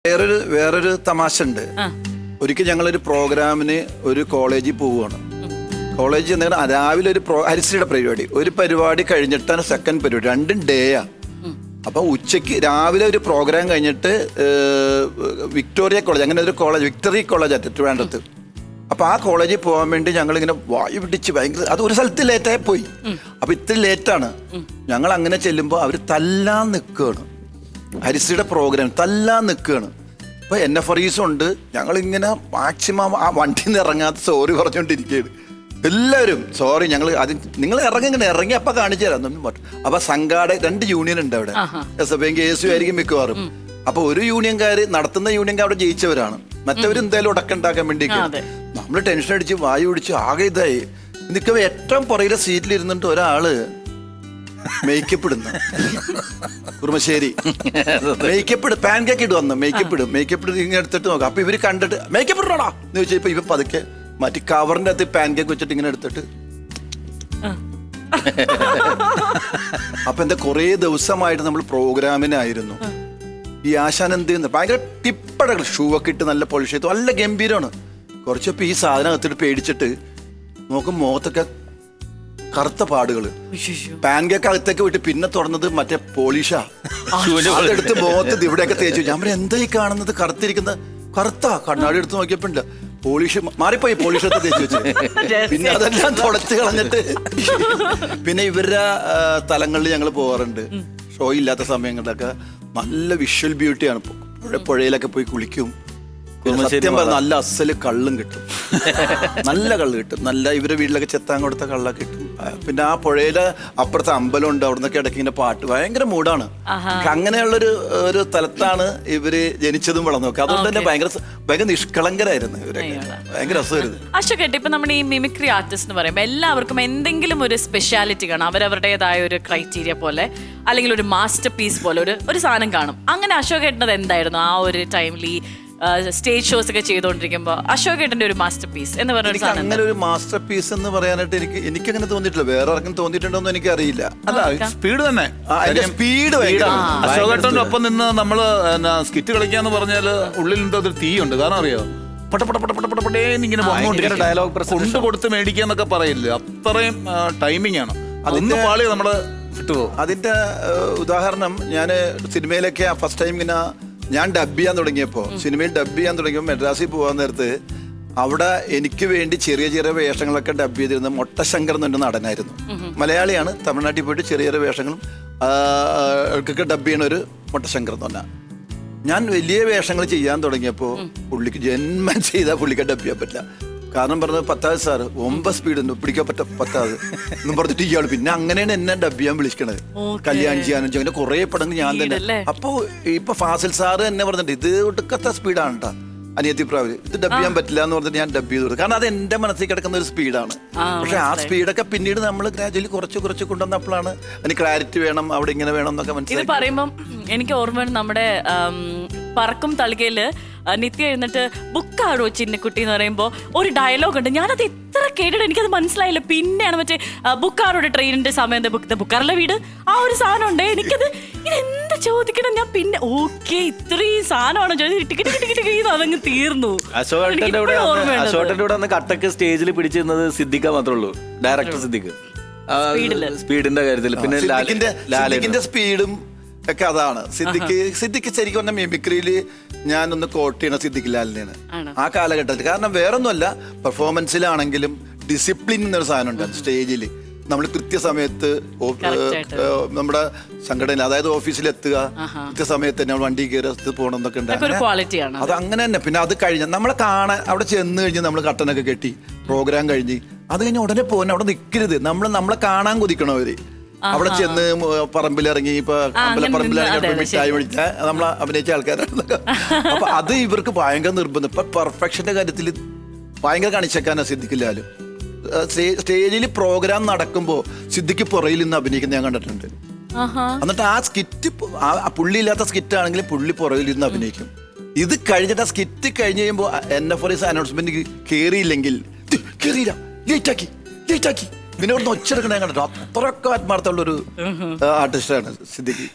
വേറൊരു തമാശ ഉണ്ട്. ഒരിക്കൽ ഞങ്ങളൊരു പ്രോഗ്രാമിന് ഒരു കോളേജിൽ പോവുകയാണ്. കോളേജിൽ എന്തെങ്കിലും രാവിലെ ഒരു ഹരിശ്രീയുടെ പരിപാടി, ഒരു പരിപാടി കഴിഞ്ഞിട്ടാണ് സെക്കൻഡ് പരിപാടി, രണ്ടും ഡേയാ. അപ്പൊ ഉച്ചയ്ക്ക് രാവിലെ ഒരു പ്രോഗ്രാം കഴിഞ്ഞിട്ട് വിക്ടോറിയ കോളേജ്, അങ്ങനെ ഒരു കോളേജ്, വിക്ടറി കോളേജ് ആയിട്ട് ട്രിവാൻഡ്രത്ത്. അപ്പൊ ആ കോളേജിൽ പോകാൻ വേണ്ടി ഞങ്ങളിങ്ങനെ വായു പിടിച്ച് ഭയങ്കര, അത് ഒരു സ്ഥലത്ത് ലേറ്റായി പോയി. അപ്പൊ ഇത്തിരി ലേറ്റാണ്. ഞങ്ങൾ അങ്ങനെ ചെല്ലുമ്പോൾ അവർ തല്ലാൻ നിൽക്കുകയാണ്. ഹരിശ്രീയുടെ പ്രോഗ്രാം തല്ലാൻ നിൽക്കുകയാണ്. അപ്പോൾ NFREs ഉണ്ട്. ഞങ്ങളിങ്ങനെ മാക്സിമം ആ വണ്ടിയിൽ നിന്ന് ഇറങ്ങാത്ത സോറി പറഞ്ഞുകൊണ്ടിരിക്കുകയാണ്. എല്ലാവരും സോറി, ഞങ്ങൾ അത് നിങ്ങൾ ഇറങ്ങി അപ്പം കാണിച്ചു തരാം എന്നൊന്നും പറഞ്ഞു. അപ്പോൾ സംഘാടക 2 യൂണിയൻ ഉണ്ട് അവിടെ. SFI KSU ആയിരിക്കും മിക്കവാറും. അപ്പോൾ ഒരു യൂണിയൻകാർ, നടത്തുന്ന യൂണിയൻകാർ അവിടെ ജയിച്ചവരാണ്, മറ്റവർ എന്തായാലും ഉടക്കുണ്ടാക്കാൻ വേണ്ടിയൊക്കെ. നമ്മൾ ടെൻഷൻ അടിച്ച് വായു പിടിച്ച് ആകെ ഇതായി നിൽക്കുമ്പോൾ ഏറ്റവും പുറകിലെ സീറ്റിലിരുന്നിട്ട് ഒരാള് മേക്കപ്പ് ഇടുന്നു. കുറുമശ്ശേരി മേക്കപ്പ് പാൻകേക്ക് ഇട്ട് വന്നു. മേക്കപ്പ് ഇങ്ങനെ എടുത്തിട്ട് നോക്കാം. അപ്പൊ ഇവര് കണ്ടിട്ട് മേക്കപ്പ് ഇടണോടാ എന്ന് ചോദിച്ചപ്പോ ഇവ പതുക്കെ മറ്റേ കവറിന്റെ അകത്ത് പാൻകേക്ക് വെച്ചിട്ട് ഇങ്ങനെ എടുത്തിട്ട് അപ്പൊ എന്താ കൊറേ ദിവസമായിട്ട് നമ്മൾ പ്രോഗ്രാമിനായിരുന്നു. ഈ ആശാൻ എന്ത് ചെയ്യുന്നത്, ഭയങ്കര ടിപ്പടകൾ, ഷൂ ഒക്കെ ഇട്ട് നല്ല പോളിഷ് ചെയ്തു, നല്ല ഗംഭീരമാണ്. കുറച്ചപ്പോ ഈ സാധനം അകത്തിട്ട് പേടിച്ചിട്ട് നോക്കും, മുഖത്തൊക്കെ കറുത്ത പാടുകള്. പാൻകേക്ക് അകത്തേക്ക് വിട്ട് പിന്നെ തുറന്നത് മറ്റേ പോളിഷാ. അതെടുത്ത് മുഖത്ത് ഇവിടെയൊക്കെ തേച്ചു. ഞാൻ പറയാം, എന്താ ഈ കാണുന്നത്, കറുത്തിരിക്കുന്ന കറുത്താ. കണ്ണാടി എടുത്ത് നോക്കിയപ്പോ പോളിഷ് മാറിപ്പോയി, പോളിഷ് എടുത്ത് തേച്ചു വെച്ച്. പിന്നെ അതെല്ലാം തുടച്ച് കളഞ്ഞിട്ട് പിന്നെ ഇവരുടെ സ്ഥലങ്ങളിൽ ഞങ്ങൾ പോകാറുണ്ട്. ഷോ ഇല്ലാത്ത സമയങ്ങളിലൊക്കെ. നല്ല വിഷ്വൽ ബ്യൂട്ടിയാണ്. പുഴയിലൊക്കെ പോയി കുളിക്കും. സത്യം പറഞ്ഞാൽ നല്ല അസല് കള്ളും കിട്ടും, നല്ല കള്ള് കിട്ടും. നല്ല ഇവരുടെ വീട്ടിലൊക്കെ ചെത്താൻ കൊടുത്ത കള്ളൊക്കെ കിട്ടും. പിന്നെ ആ പുഴയിലെ അപ്പുറത്തെ അമ്പലം ഉണ്ട്, അവിടെ നിന്നൊക്കെ ഇടയ്ക്ക് ഇങ്ങനെ പാട്ട്, ഭയങ്കര മൂടാണ്. അങ്ങനെയുള്ളൊരു സ്ഥലത്താണ് ഇവര് ജനിച്ചതും വളർന്നതൊക്കെ. അതുകൊണ്ട് തന്നെ ഭയങ്കര നിഷ്കളങ്കരായിരുന്നു ഇവരൊക്കെ, ഭയങ്കര രസമായിരുന്നു. അശോകേട്ട, ഇപ്പൊ നമ്മുടെ ഈ മിമിക്രി ആർട്ടിസ്റ്റ് എന്ന് പറയുമ്പോൾ എല്ലാവർക്കും എന്തെങ്കിലും ഒരു സ്പെഷ്യാലിറ്റി കാണും, അവരവരുടേതായ ഒരു ക്രൈറ്റീരിയ പോലെ, അല്ലെങ്കിൽ ഒരു മാസ്റ്റർ പീസ് പോലെ ഒരു സാധനം കാണും. അങ്ങനെ അശോകേട്ടനത് എന്തായിരുന്നു ആ ഒരു ടൈമിൽ ഈ സ്റ്റേജ് ഷോസ് ഒക്കെ ചെയ്തുകൊണ്ടിരിക്കുമ്പോൾ അശോകേട്ടന്റെ ഒരു മാസ്റ്റർ പീസ് എന്ന് പറഞ്ഞ അങ്ങനെ ഒരു മാസ്റ്റർ പീസ് എന്ന് പറയാനായിട്ട് എനിക്കങ്ങനെ തോന്നിയിട്ടില്ല. വേറെ ആർക്കും തോന്നിയിട്ടുണ്ടോന്ന് എനിക്കറിയില്ല. അല്ല, സ്പീഡ് തന്നെ, സ്പീഡ്. അശോകേട്ടന്റെ ഒപ്പം നിന്ന് നമ്മള് സ്കിറ്റ് കളിക്കാന്ന് പറഞ്ഞാല് ഉള്ളിൽ എന്തോ ഒരു തീയുണ്ട്. കാരണം അറിയോ, പട്ടേന്നിങ്ങനെ കൊണ്ട് കൊടുത്ത് മേടിക്കാന്നൊക്കെ പറയില്ല, അത്രയും ടൈമിംഗ് ആണ്. അതൊന്ന് പാളി നമ്മള് വിട്ടുപോകും. അതിന്റെ ഉദാഹരണം, ഞാൻ സിനിമയിലൊക്കെ ഫസ്റ്റ് ടൈം ഇങ്ങനെ ഞാൻ ഡബ് ചെയ്യാൻ തുടങ്ങിയപ്പോൾ, സിനിമയിൽ ഡബ് ചെയ്യാൻ തുടങ്ങിയപ്പോൾ മെഡ്രാസിൽ പോകാൻ നേരത്ത് അവിടെ എനിക്ക് വേണ്ടി ചെറിയ ചെറിയ വേഷങ്ങളൊക്കെ ഡബ് ചെയ്തിരുന്ന മൊട്ടശങ്കർ എന്നൊരു നടനായിരുന്നു. മലയാളിയാണ്. തമിഴ്നാട്ടിൽ പോയിട്ട് ചെറിയ ചെറിയ വേഷങ്ങളും ഒക്കെ ഡബ് ചെയ്യണ ഒരു മൊട്ടശങ്കർ എന്ന് പറഞ്ഞാൽ. ഞാൻ വലിയ വേഷങ്ങൾ ചെയ്യാൻ തുടങ്ങിയപ്പോൾ പുള്ളിക്ക് ജന്മം ചെയ്താൽ പുള്ളിക്ക് ഡബ് ചെയ്യാൻ പറ്റില്ല. കാരണം പറഞ്ഞത് 10 സാറ് 9 സ്പീഡ് പിടിക്കാൻ പറ്റ 10 എന്നും പറഞ്ഞിട്ട് ഇയാൾ പിന്നെ അങ്ങനെയാണ് എന്നെ ഡബ് ചെയ്യാൻ വിളിക്കണത്. കല്യാണം ചെയ്യാനും അങ്ങനെ കുറെ പടങ്ങൾ ഞാൻ തന്നെ. അപ്പൊ ഇപ്പൊ ഫാസിൽ സാറ് എന്നെ പറഞ്ഞിട്ട് ഇത് ഒടുക്കത്തെ സ്പീഡാണ് കേട്ടോ അനിയത്തി പ്രാവില്, ഇത് ഡബ് ചെയ്യാൻ പറ്റില്ല എന്ന് പറഞ്ഞിട്ട് ഞാൻ ഡബ് ചെയ്തു കൊടുത്തു. കാരണം അത് എന്റെ മനസ്സിൽ കിടക്കുന്ന ഒരു സ്പീഡാണ്. പക്ഷെ ആ സ്പീഡൊക്കെ പിന്നീട് നമ്മൾ ഗ്രാജുവലി കുറച്ച് കൊണ്ടുവന്നപ്പോഴാണ് അതിന് ക്ലാരിറ്റി വേണം, അവിടെ ഇങ്ങനെ വേണം എന്നൊക്കെ മനസ്സിലായി. ഇത് പറയുമ്പം എനിക്ക് ഓർമ്മ നമ്മുടെ പറക്കും തളികയില് നിത്യ എഴുന്നിട്ട് ബുക്കാടോ ചിന്നക്കുട്ടി എന്ന് പറയുമ്പോൾ ഒരു ഡയലോഗ് ഉണ്ട്. ഞാനത് എത്ര കേട്ടിട്ട് എനിക്കത് മനസ്സിലായില്ല. പിന്നെയാണ് മറ്റേ ബുക്കാറോടെ ട്രെയിനിന്റെ സമയം ബുക്കാറിലെ വീട് ആ ഒരു സാധനം ഉണ്ട്. എനിക്കത് ഇതെന്താ ചോദിക്കണം, ഞാൻ പിന്നെ ഓക്കെ ഇത്രയും സാധനമാണോ ചോദിച്ചു അതങ്ങ് തീർന്നു. അശോകന്റെ കൂടെ അന്ന് കട്ടക്ക് സ്റ്റേജിൽ പിടിച്ചിരുന്നത് സിദ്ദിഖ മാത്രമേ ഉള്ളൂ, ഡയറക്ടർ സിദ്ദിഖ്. സ്പീഡിന്റെ കാര്യത്തിൽ പിന്നെ ലാലിന്റെ സ്പീഡും ഒക്കെ അതാണ്. സിദ്ദിഖ് ശരിക്കും പറഞ്ഞ മിമിക്രിയില് ഞാനൊന്ന് കോട്ട് ചെയ്യണ സിദ്ദിഖ് ലാലിനെയാണ് ആ കാലഘട്ടത്തിൽ. കാരണം വേറൊന്നുമല്ല, പെർഫോമൻസിലാണെങ്കിലും ഡിസിപ്ലിൻ എന്നൊരു സാധനം ഉണ്ട് സ്റ്റേജിൽ. നമ്മൾ കൃത്യസമയത്ത് നമ്മുടെ സംഘടന, അതായത് ഓഫീസിലെത്തുക, കൃത്യസമയത്ത് തന്നെ വണ്ടി കയറി പോകണം എന്നൊക്കെ ഉണ്ട്. അത് അങ്ങനെ തന്നെ. പിന്നെ അത് കഴിഞ്ഞ നമ്മളെ കാണാൻ അവിടെ ചെന്ന് കഴിഞ്ഞ് നമ്മൾ കട്ടനൊക്കെ കെട്ടി പ്രോഗ്രാം കഴിഞ്ഞ് അത് കഴിഞ്ഞ് ഉടനെ പോകുന്ന അവിടെ നിൽക്കരുത്. നമ്മളെ കാണാൻ കൊതിക്കണം അവര്. അവിടെ ചെന്ന് പറമ്പിലിറങ്ങി, ഇപ്പൊ അമ്പലപ്പറമ്പിലിറങ്ങി മിഠായി മേടിച്ച നമ്മൾ അഭിനയിച്ച ആൾക്കാരാണ്. അപ്പൊ അത് ഇവർക്ക് ഭയങ്കര നിർബന്ധം. ഇപ്പൊ പെർഫെക്ഷന്റെ കാര്യത്തിൽ ഭയങ്കര കാണിച്ചേക്കാനാ സിദ്ദിഖില്ലാലും. സ്റ്റേജിൽ പ്രോഗ്രാം നടക്കുമ്പോ സിദ്ദിഖ് പുറയിൽ നിന്ന് അഭിനയിക്കുന്ന ഞാൻ കണ്ടിട്ടുണ്ട്. എന്നിട്ട് ആ സ്കിറ്റ്, പുള്ളി ഇല്ലാത്ത സ്കിറ്റ് ആണെങ്കിലും പുള്ളി പുറകിൽ നിന്ന് അഭിനയിക്കും. ഇത് കഴിഞ്ഞിട്ട് ആ സ്കിറ്റ് കഴിഞ്ഞ് കഴിയുമ്പോ NFREs അനൗൺസ്മെന്റ് കേറിയില്ലെങ്കിൽ കേറിയില്ല, ലേറ്റാക്കി പിന്നെ ഇവിടുന്ന് ഒച്ചെടുക്കണേ കണ്ടിട്ട്. അത്രയൊക്കെ ആത്മാർത്ഥമുള്ളൊരു ആർട്ടിസ്റ്റാണ് സിദ്ദിഖ്.